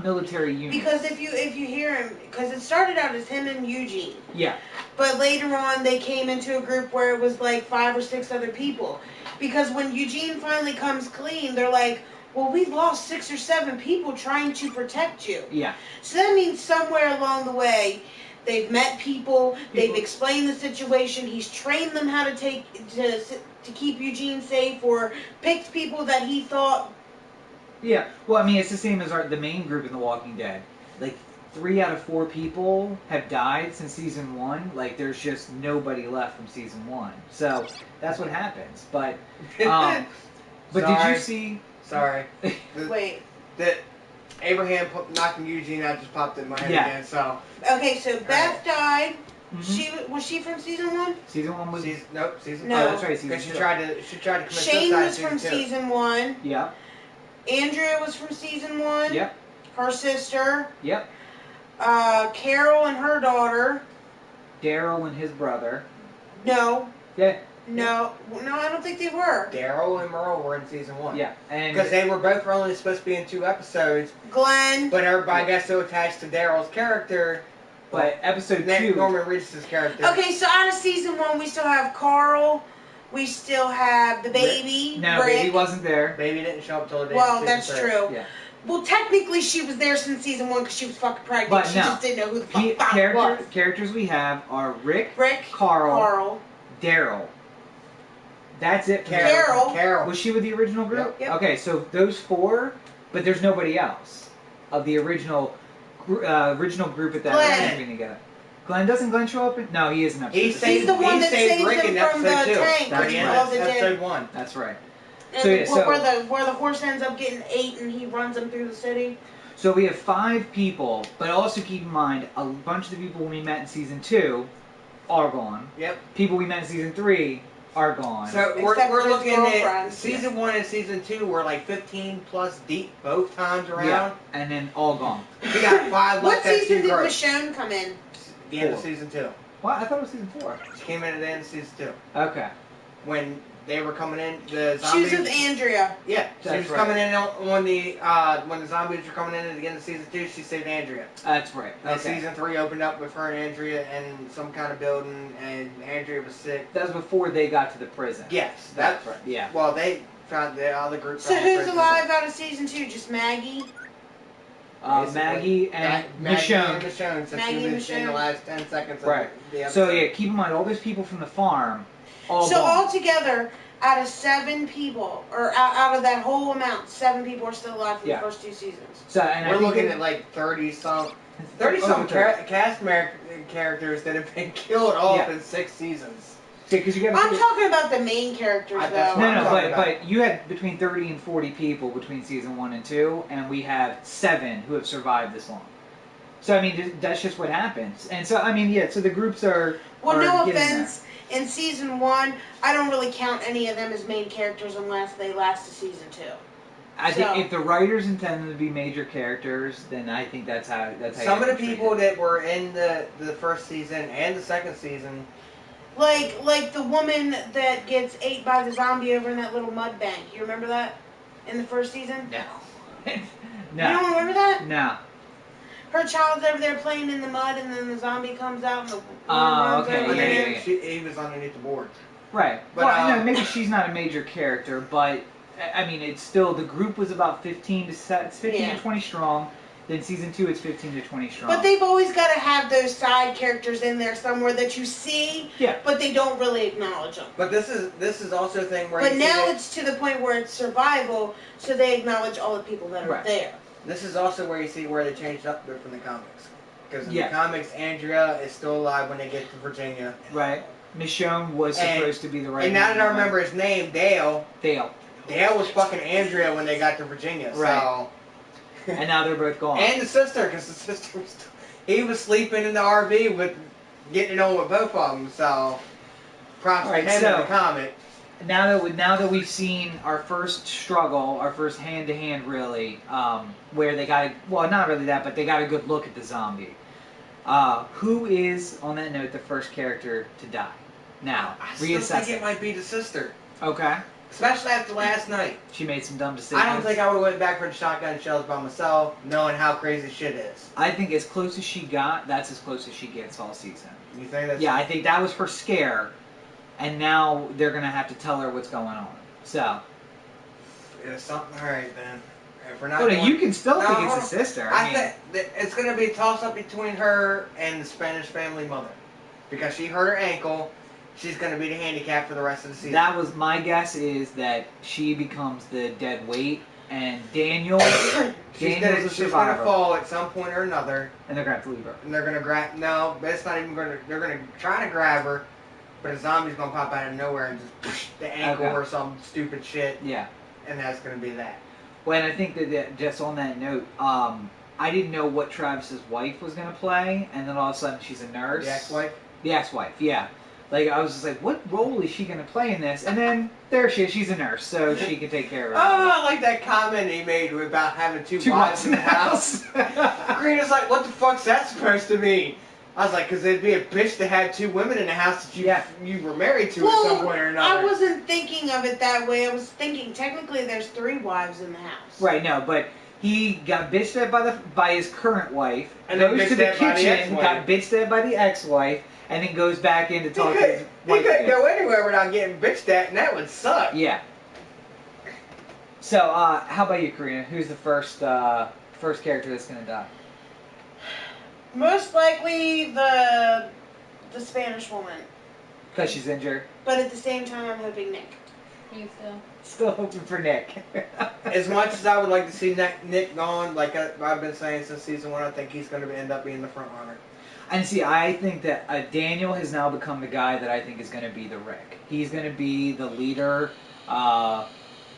military units. Because if you hear him, because it started out as him and Eugene, Yeah. but later on they came into a group where it was like 5 or 6 other people. Because when Eugene finally comes clean, they're like, well, we lost 6 or 7 people trying to protect you. Yeah. So that means somewhere along the way, they've met people, they've explained the situation, he's trained them how to keep Eugene safe, or picked people that he thought. Yeah. Well, I mean, it's the same as the main group in The Walking Dead. Like, 3 out of 4 people have died since season 1. Like, there's just nobody left from season 1. So that's what happens. But, but did Sorry. you see? sorry. Wait. That Abraham knocking Eugene out just popped in my head Yeah. again. So Okay, so Beth died. Mhm. She was she from season 1? Season 1 was. season. No. Oh, that's right. Season Because she 2. tried to commit Shane suicide was from season 2. season 1. Yeah. Andrea was from season 1. Yep. Her sister. Yep. Carol and her daughter. Daryl and his brother. No. Yeah. No, I don't think they were. Daryl and Merle were in season 1. Yeah. And Because they were both only supposed to be in 2 episodes, Glenn. but everybody got so attached to Daryl's character. but episode 2. Norman Reedus' character. Okay, so out of season 1, we still have Carl. We still have the baby. No, Rick. baby wasn't there. Baby didn't show up until the day Well, of that's season 3. true. Yeah. Well, technically, she was there since season 1 because she was fucking pregnant. But she no. just didn't know who the fuck Bob was. Characters we have are Rick, Rick, Carl, Daryl. That's it. for me. Carol. Was she with the original group? Yep. Okay, so those 4, but there's nobody else of the original group at that Glenn. time being together. Doesn't Glenn show up? No, he isn't. He saved, the one he that saved saved Rick him in from the episode 2. tank That's Yeah, right. all the episode dead. 1. That's right. And So, yeah, so- where the horse ends up getting ate and he runs them through the city. So we have 5 people, but also keep in mind a bunch of the people we met in season 2 are gone. Yep. People we met in season 3 are gone. So Except we're for his looking at girlfriend. season 1 and season 2 were like 15 plus deep both times around. yeah, and then all gone. We got 5 What left at season 2 did groups. Michonne come in? The end of 4. season 2. What? I thought it was season 4. She came in at the end of season 2. Okay. When they were coming in, the She zombies. was with Andrea. Yeah, she That's was right. coming in when the zombies were coming in at the end of season 2. She saved Andrea. That's right. And Okay. season 3 opened up with her and Andrea in some kind of building, and Andrea was sick. That was before they got to the prison. Yes, That's right. Yeah. Well, they found the other group. So found the who's prison. alive out of season 2? Just Maggie? Basically. Maggie and Maggie Michonne. and Michonne, since Maggie she and was in the Michonne. last 10 seconds of Right. the episode. So yeah, keep in mind all those people from the farm, all So gone. altogether, out of 7 people, or out of that whole amount, 7 people are still alive from Yeah. the first 2 seasons. So and I We're think looking that- at like 30 some over 30. characters that have been killed off Yeah. in 6 seasons. See, 'cause you I'm gotta talking about the main characters, That's though. No, what no, I'm talking but you had between 30 and 40 people between season 1 and 2, and we have 7 who have survived this long. So I mean, that's just what happens. And so I mean, yeah. So the groups are. Well, are no getting offense. In season 1, I don't really count any of them as main characters unless they last to season 2. there. I think So- if the writers intend them to be major characters, then I think that's how. Some of you the people that were in the first season and the second season. Like the woman that gets ate by the zombie over in that little mud bank. You remember that? In the first season? No. You No. don't remember that? No. Her child's over there playing in the mud, and then the zombie comes out and the Oh, runs okay, over yeah, there. yeah. He was underneath the board. Right. But, Well, no, maybe she's not a major character, but I mean, it's still the group was about 15 Yeah. to 20 strong. Then season 2, it's 15 to 20 strong. But they've always got to have those side characters in there somewhere that you see, Yeah. but they don't really acknowledge them. But this is also a thing where But you see now that- it's to the point where it's survival, so they acknowledge all the people that are Right. there. this is also where you see where they changed up from the comics. Because in Yeah. the comics, Andrea is still alive when they get to Virginia. Right. Michonne was And- supposed to be the right And now hand that I woman. remember his name, Dale was fucking Andrea when they got to Virginia. Right. So. And now they're both gone. And the sister, because the sister was, he was sleeping in the RV with, getting it on with both of them. So, props Alright, to him so- in the comment. now that we've seen our first struggle, our first hand-to-hand really, where they got not really that, but they got a good look at the zombie. Who is, on that note, the first character to die? Now, I still reassess think it might be the sister, Okay. especially after last night. She made some dumb decisions. I don't think I would have went back for the shotgun shells by myself, knowing how crazy shit is. I think as close as she got, that's as close as she gets all season. You think that's? Yeah, I think that was her scare, and now they're gonna have to tell her what's going on. So, It's something. All right, then. If we're not. but going- you can still No, think hold it's a on. sister. I mean, think that it's going to be a toss-up between her and the Spanish family mother, because she hurt her ankle. She's going to be the handicap for the rest of the season. that was my guess. Is that she becomes the dead weight, and Daniel, she's Daniel's a gonna survivor, fall at some point or another, and they're gonna have to leave her. and they're gonna grab. No, but it's not even gonna. They're gonna try to grab her, but a zombie's gonna pop out of nowhere and just the ankle Okay. or some stupid shit, Yeah. and that's gonna be that. Well, and I think that just on that note, I didn't know what Travis's wife was gonna play, and then all of a sudden she's a nurse. The ex-wife. The ex-wife, yeah. Like, I was just like, what role is she going to play in this? And then, there she is. She's a nurse, so she can take care of her. Oh, I like that comment he made about having two wives in the house. Green's like, what the fuck's that supposed to mean? I was like, because it'd be a bitch to have two women in the house that you were married to at some point or another. I wasn't thinking of it that way. I was thinking technically there's 3 wives in the house. Right, no, but he got bitched at by his current wife, And then goes to bitched the at by the kitchen, ex-wife. got bitched at by the ex-wife, and then goes back in to He talk to his couldn't wife again. go anywhere without getting bitched at, and that would suck. Yeah. So, how about you, Karina? Who's the first character that's going to die? Most likely the Spanish woman. Because she's injured. But at the same time, I'm hoping Nick. Me too. Still hoping for Nick. As much as I would like to see Nick gone, like I've been saying since season 1, I think he's going to end up being the front runner. And see, I think that Daniel has now become the guy that I think is going to be the Rick. He's going to be the leader.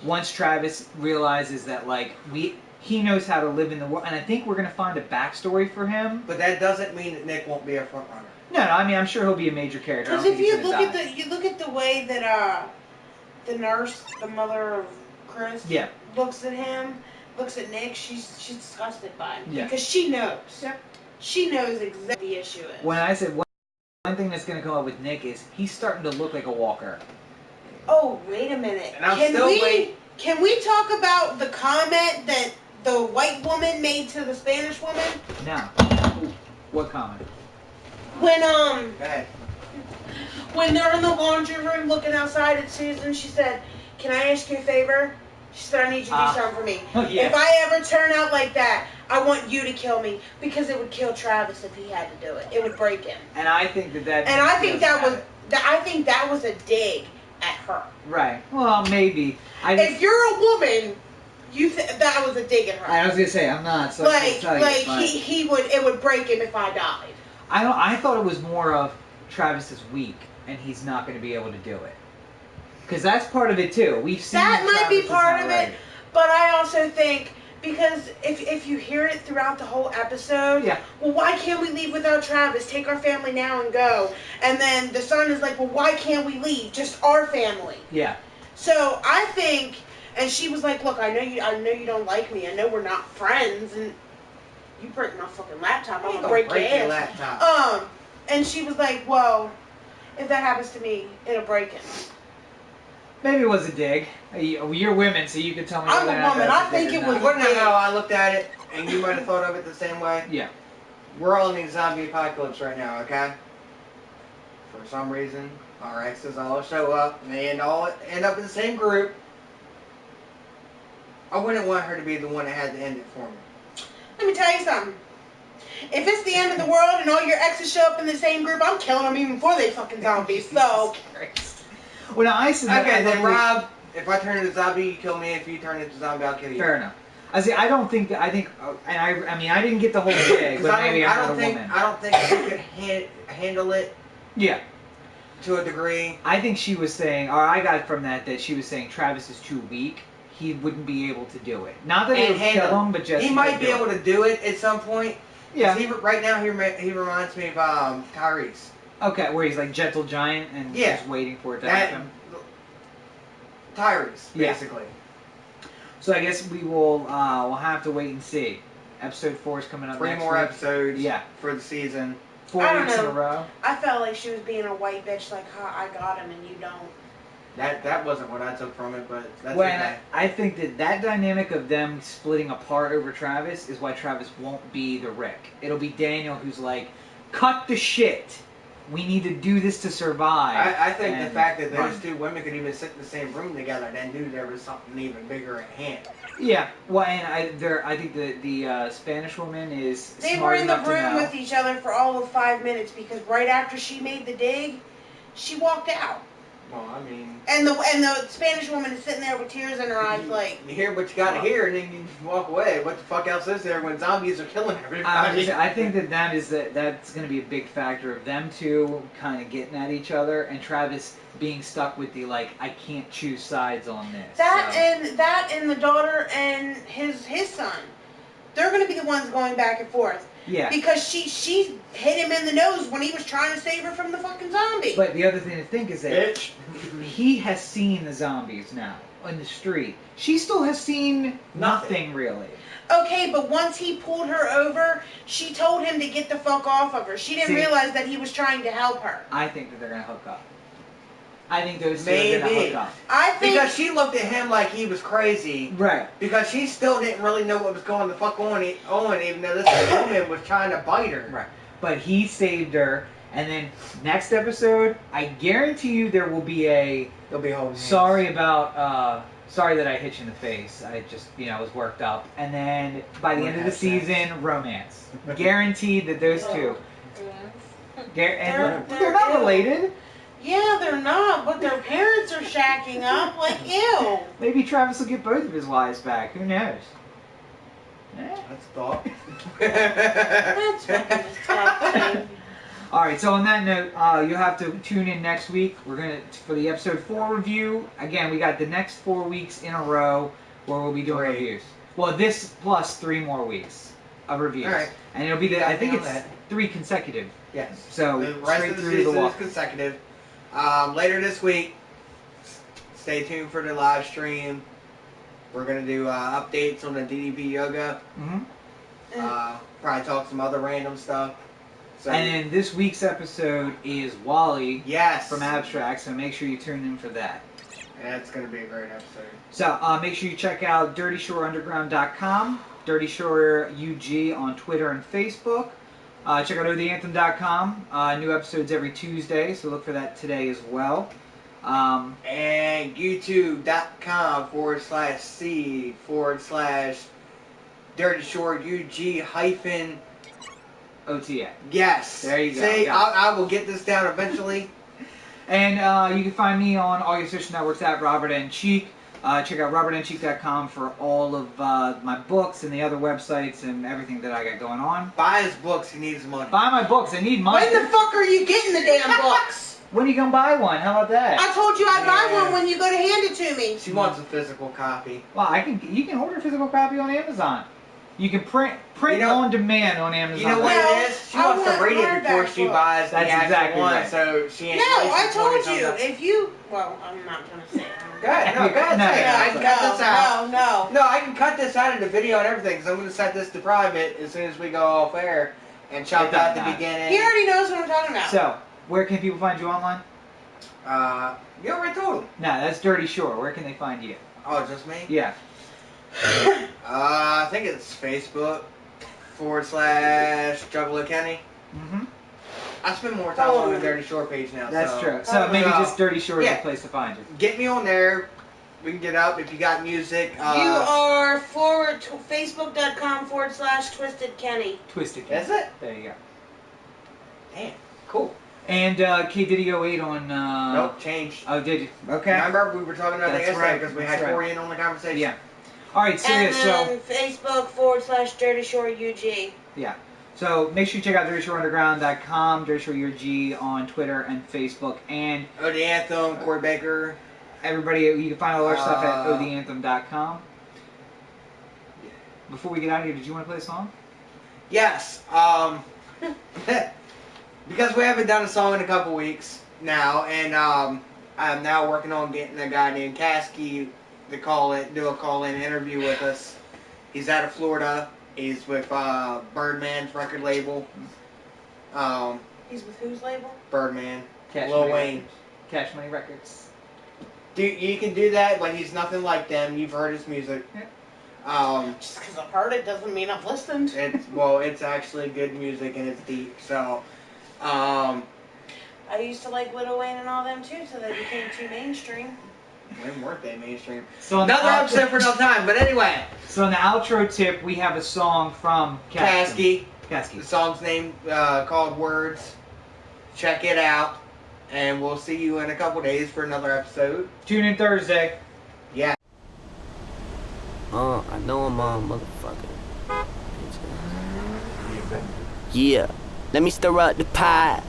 Once Travis realizes that, like, he knows how to live in the world, and I think we're going to find a backstory for him. But that doesn't mean that Nick won't be a front runner. No, I mean, I'm sure he'll be a major character. I Because don't if think you he's look gonna at die. you look at the way that the nurse, the mother of Chris, Yeah. looks at him, looks at Nick, she's disgusted by him Yeah. because she knows. Yep. She knows exactly what the issue is. When I said one thing that's going to come up with Nick is he's starting to look like a walker. Oh, wait a minute. And I'm still waiting. Can we talk about the comment that the white woman made to the Spanish woman? Now, what comment? When Go ahead. when they're in the laundry room looking outside at Susan, she said, "Can I ask you a favor?" She said, "I need you to do something for me. Yeah. If I ever turn out like that, I want you to kill me because it would kill Travis if he had to do it. It would break him." And I think that. And I think that was doesn't I think that was a dig at her. right. Well, maybe. If you're a woman, that was a dig at her. I was gonna say I'm not. So I can't tell you, but it would break him if I died. I thought it was more of Travis is weak and he's not going to be able to do it. Because that's part of it too. We've seen That might be Travis is part not of right. it, but I also think because if you hear it throughout the whole episode, Yeah. well, why can't we leave without Travis? Take our family now and go. And then the son is like, well, why can't we leave? Just our family. Yeah. So I think, and she was like, look, I know you don't like me. I know we're not friends, and you break my fucking laptop, I'm gonna break your your ass. laptop. And she was like, well, if that happens to me, it'll break him. Maybe it was a dig. You're women, so you can tell me. I'm whether or a not woman. that's I a dig think or it not. was- Wasn't that how I looked at it? And you might have thought of it the same way? Yeah. We're all in the zombie apocalypse right now, okay? For some reason, our exes all show up, and they all end up in the same group. I wouldn't want her to be the one that had to end it for me. Let me tell you something. If it's the end of the world and all your exes show up in the same group, I'm killing them even before they fucking zombies. So, Well, now I said that. Okay, I then thought we- Rob, if I turn into a zombie, you kill me. If you turn into a zombie, I'll kill you. Fair enough. I see. I don't think that. I think, and I mean, I didn't get the whole dig, 'Cause but maybe I'm I not a don't think woman. I don't think you could handle it. Yeah. to a degree. I think she was saying, or I got from that she was saying Travis is too weak. He wouldn't be able to do it. Not that he would kill him, but just he might be able to do it at some point. Yeah. Right now, he reminds me of Tyrese. Okay, where he's like gentle giant and just waiting for it to happen. Tyrese, Yeah. basically. So I guess we will we'll have to wait and see. Episode 4 is coming up 3 next more week. episodes Yeah. for the season. 4 I don't weeks in a know. row. I felt like she was being a white bitch, like, huh, I got him and you don't. That wasn't what I took from it, but that's Well, okay. I think that dynamic of them splitting apart over Travis is why Travis won't be the Rick. It'll be Daniel who's like, cut the shit. We need to do this to survive. I think the and fact that those run. two women could even sit in the same room together then knew there was something even bigger at hand. Yeah, well, and I think the Spanish woman is They smart were in the enough to room know. with each other for all of 5 minutes because right after she made the dig, she walked out. Well, I mean, And the Spanish woman is sitting there with tears in her eyes, like, you hear what you got to hear and then you walk away. What the fuck else is there when zombies are killing everybody? I think that's going to be a big factor of them two kind of getting at each other and Travis being stuck with the like I can't choose sides on this. that and the daughter and his son. They're going to be the ones going back and forth. Yeah. Because she hit him in the nose when he was trying to save her from the fucking zombie. But the other thing to think is that Bitch. he has seen the zombies now on the street. She still has seen nothing really. Okay, but once he pulled her over, she told him to get the fuck off of her. She didn't realize that he was trying to help her. I think that they're gonna hook up. I think those two are gonna hook up. I think Because she looked at him like he was crazy. Right. Because she still didn't really know what was going the fuck on, even though this woman was trying to bite her. Right. But he saved her, and then next episode, I guarantee you there will be a They'll be holding hands. sorry that I hit you in the face. I just was worked up. And then by the end of the season, romance. Guaranteed that those two. And they're not related. yeah, they're not, but their parents are shacking up. Like, ew. Maybe Travis will get both of his wives back. Who knows? Eh? That's a thought. That's fucking disgusting. All right. So on that note, you'll have to tune in next week. We're gonna for the episode 4 review. Again, we got the next 4 weeks in a row where we'll be doing Great. reviews. Well, this plus 3 more weeks of reviews, All right. and it'll be I think Got it's that. 3 consecutive. Yes. So The rest straight of the through the season is walk. consecutive. Later this week, stay tuned for the live stream. We're going to do updates on the DDP yoga. Mm-hmm. Probably talk some other random stuff. So, And then this week's episode is Wally yes. from Abstract, so make sure you tune in for that. That's going to be a great episode. So make sure you check out DirtyShoreUnderground.com, Dirty Shore UG on Twitter and Facebook. Check out OTheAnthem.com. New episodes every Tuesday, so look for that today as well. And YouTube.com/C/Dirty Shore UG hyphen. OTA. Yes. There you go. See, Got I will get this down eventually. And you can find me on all your social networks at Robert N. Cheek. Check out robertncheek.com for all of my books and the other websites and everything that I got going on. Buy his books. He needs money. Buy my books. I need money. When the fuck are you getting the damn books? When are you going to buy one? How about that? I told you I'd buy Yeah. one when you go to hand it to me. She wants a physical copy. Well, you can order a physical copy on Amazon. You can print You know- on demand on Amazon. You know what No, it is? She I wants to want read it hardback before she book. buys That's the actual exactly one, right. so she ain't No, I wasting told 20 you, something. if you, well, I'm not going to say it. Go ahead, no, go ahead, No, say it. no, I can cut this out. No. No, I can cut this out of the video and everything, because I'm going to set this to private as soon as we go off air and chop It out doesn't the matter. beginning. He already knows what I'm talking about. So, where can people find you online? You already told him. No, that's Dirty Shore. Where can they find you? Oh, just me? Yeah. I think it's Facebook /Juggalo Kenny. Mm-hmm. I spend more time on the Dirty Shore page now. That's so. true. So maybe just Dirty Shore is Yeah. the place to find you. Get me on there. We can get up if you got music. You are Facebook.com/TwistedKenny. Twisted. That's it? There you go. Damn, cool. And K Diddy 08 on. Nope, changed. Oh, did you? Okay. Remember we were talking about that That's yesterday right, because we that's had right. Corey in on the conversation. Yeah. All right. So And yeah. then Facebook /Dirty Shore UG. So make sure you check out DirtyShoreUnderground.com, Dirty Shore URG on Twitter and Facebook, and The Anthem, Corey Baker. everybody, you can find all our stuff at odanthem.com. Before we get out of here, did you want to play a song? Yes. Because we haven't done a song in a couple weeks now, and I'm now working on getting a guy named Kasky to do a call-in interview with us. He's out of Florida. He's with Birdman's record label. He's with whose label? Birdman. Cash Lil Money Wayne. Records. Cash Money Records. You can do that when he's nothing like them. You've heard his music. Just because I've heard it doesn't mean I've listened. It's actually good music and it's deep. So, I used to like Lil Wayne and all them too, so they became too mainstream. when weren't they mainstream? So on the Another episode for another time. But anyway, So in the outro tip, we have a song from Kasky. The Kasky. song's name called Words. Check it out, and we'll see you in a couple days for another episode. Tune in Thursday. Yeah. I know I'm on, motherfucker. Yeah, let me stir up the pot.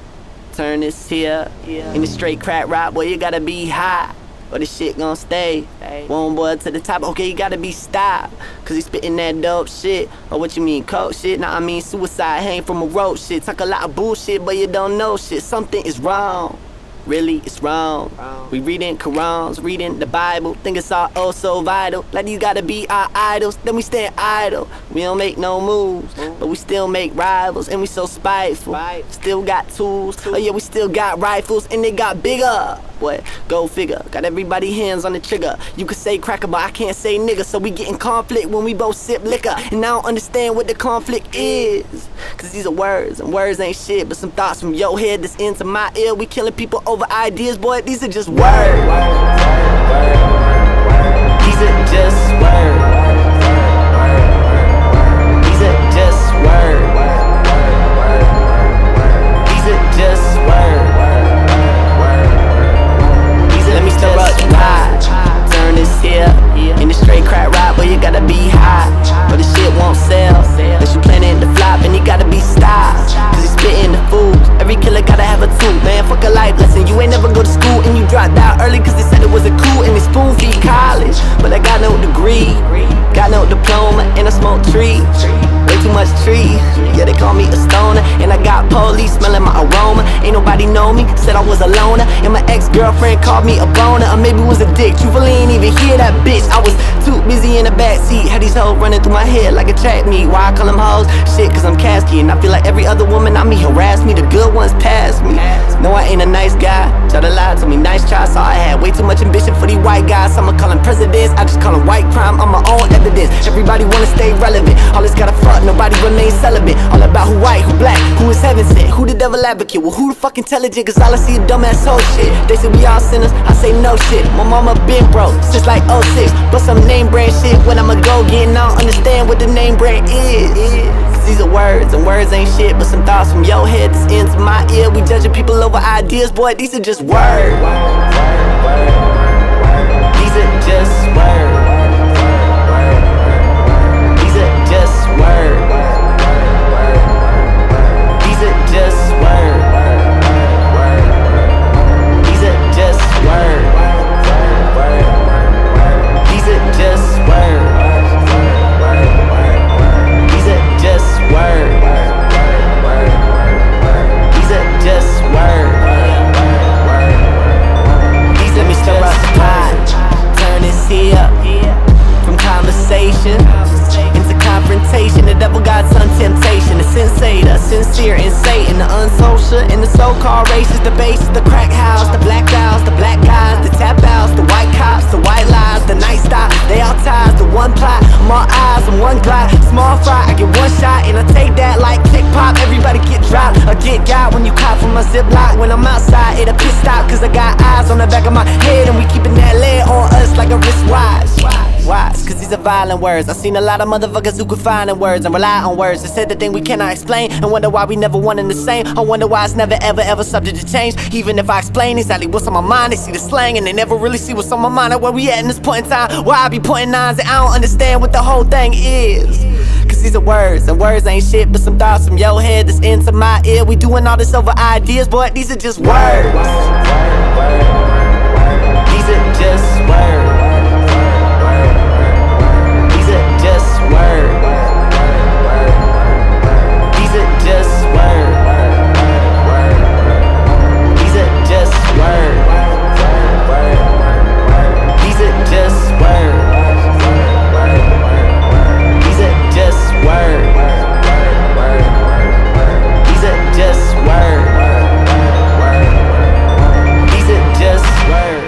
Turn this here in the straight crack rock, boy, you gotta be high, or this shit gon' stay. One boy to the top, okay, you gotta be stopped, cause he spittin' that dope shit. Or what you mean, coke shit? Nah, I mean suicide, hang from a rope shit. Talk a lot of bullshit, but you don't know shit. Something is wrong. Really, it's wrong. We reading Qurans, reading the Bible, think it's all oh so vital. Like these gotta be our idols, then we stand idle. We don't make no moves, but we still make rivals, and we so spiteful. Still got tools, oh yeah, we still got rifles, and they got bigger. Boy, go figure, got everybody hands on the trigger. You could say cracker, but I can't say nigga, so we get in conflict when we both sip liquor. And I don't understand what the conflict is, cause these are words, and words ain't shit, but some thoughts from your head that's into my ear. We killing people over ideas, boy, these are just words. These are just words. These are just words. These are just words. Let me stir up the pot. Turn this here in the straight crack rock, but you gotta be high, or the shit won't sell. Unless you planning to flop, and he gotta be stopped, cause he's spitting the fools. Every killer gotta have a tool, man. Fuck a life lesson. You ain't never go to school, and you dropped out early cause they said it wasn't cool, and they spoon feed college. But I got no degree, got no diploma, and I smoke trees. Way too much tree, yeah, they call me a stoner. And I got police smelling my aroma. Ain't nobody know me, said I was a loner. And my ex-girlfriend called me a boner, or maybe it was a dick. Truthfully, ain't even hear that bitch. I was too busy in the backseat, had these hoes running through my head like a track meet. Why I call them hoes? Shit, cause I'm Kasky, and I feel like every other woman on me harass me. The good ones pass me. No, I ain't a nice guy, try to lie to me, nice try. Saw I had way too much ambition for these white guys. I'ma call them presidents, I just call them white crime on my own evidence. Everybody wanna stay relevant, all this gotta fuck, nobody remain celibate. All about who white, who black, who is heaven sent, who the devil advocate. Well, who the fuck intelligent, cause all I see is dumbass whole shit. They say we all sinners, I say no shit. My mama been broke since like 06, but some name brand shit when I'ma go getting, I don't understand what the name brand is. Cause these are words, and words ain't shit, but some thoughts from your head that's into my ear. We judging people over ideas, boy, these are just words. These are just words. These are just words. These are just words. These are just words. These are just words. These are just words. These are just words. These let me stir up the pot. Turn this here from conversation into confrontation. The devil got some temptation. The sensei, the sincere and Satan, the unsocial and the so-called racist, the bases, the crack house, the black guys, the black guys, the tap outs, the white cops, the white lies, the night stop. They all ties, the one plot. I'm all eyes on one glide. Small fry, I get one shot and I take that like tick pop. Everybody get dropped or get got when you cop from my ziplock. When I'm outside, it'll piss stop cause I got eyes on the back of my head, and we keeping that lead on us like a wristwatch. Why? Cause these are violent words. I seen a lot of motherfuckers who could find in words and rely on words. They said the thing we cannot explain and wonder why we never one and the same. I wonder why it's never ever subject to change. Even if I explain exactly what's on my mind, they see the slang and they never really see what's on my mind or where we at in this point in time. Why I be pointing nines and I don't understand what the whole thing is. Cause words, these are words. And words ain't shit but some thoughts from your head that's into my ear. We doing all this over ideas, boy, these are just words. These are just words. These are just words. These are just words. These are just words. These are just words. These are just words. These are just words. These are just words.